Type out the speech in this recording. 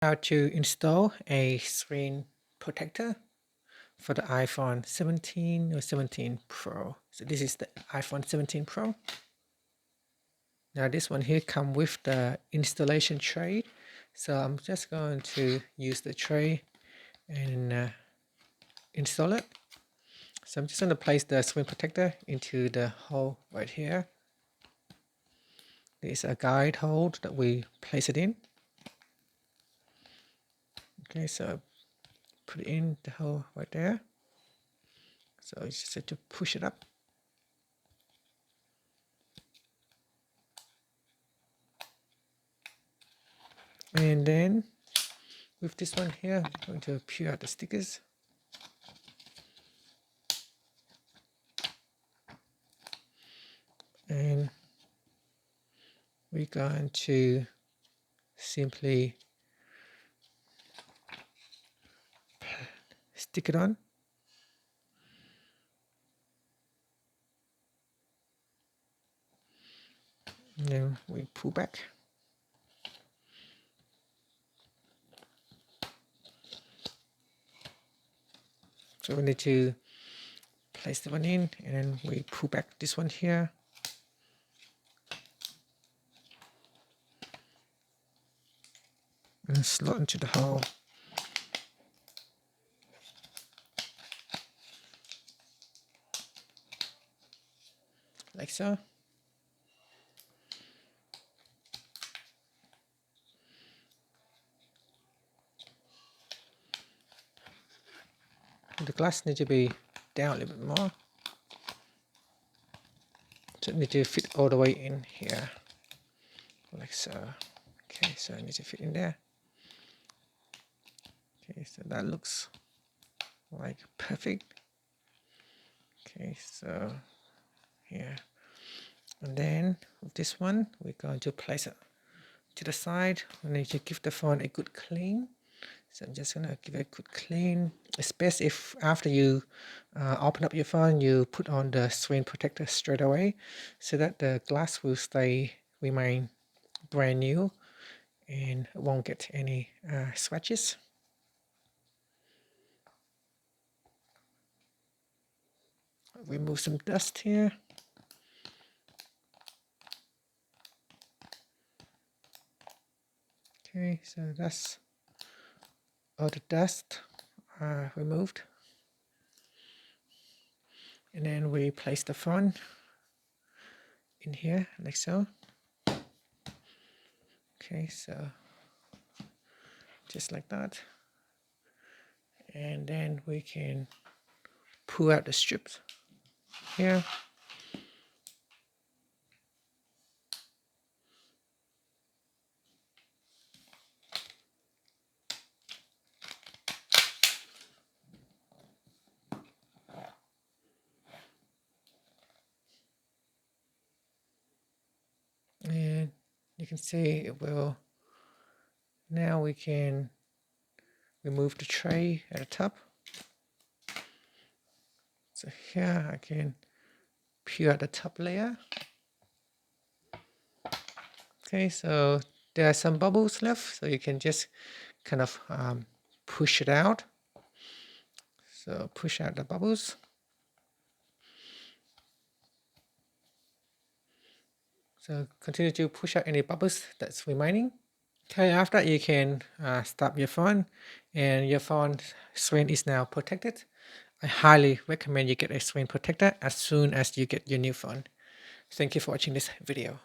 How to install a screen protector for the iPhone 17 or 17 Pro. So this is the iPhone 17 Pro. Now this one here comes with the installation tray. So I'm just going to use the tray and install it. So I'm just going to place the screen protector into the hole right here. There's a guide hole that we place it in. Okay, so put it in the hole right there. So you just have to push it up. And then with this one here, I'm going to peel out the stickers. And we're going to simply stick it on. And then we pull back. So we need to place the one in, and then we pull back this one here. And slot into the hole. Like so. The glass needs to be down a little bit more. So it needs to fit all the way in here. Like so. Okay, so it needs to fit in there. Okay, so that looks like perfect. Okay, so here. And then with this one, we're going to place it to the side. We need to give the phone a good clean. So I'm just going to give it a good clean. It's best if after you open up your phone, you put on the screen protector straight away so that the glass will remain brand new and won't get any scratches. Remove some dust here. Okay, so that's all the dust removed. And then we place the phone in here like so. Okay, so just like that. And then we can pull out the strips here. And you can see it will. Now we can remove the tray at the top. So here I can peel out the top layer. Okay, so there are some bubbles left, so you can just kind of push it out. So push out the bubbles. So continue to push out any bubbles that's remaining. Okay, after that you can stop your phone, and your phone screen is now protected. I highly recommend you get a screen protector as soon as you get your new phone. Thank you for watching this video.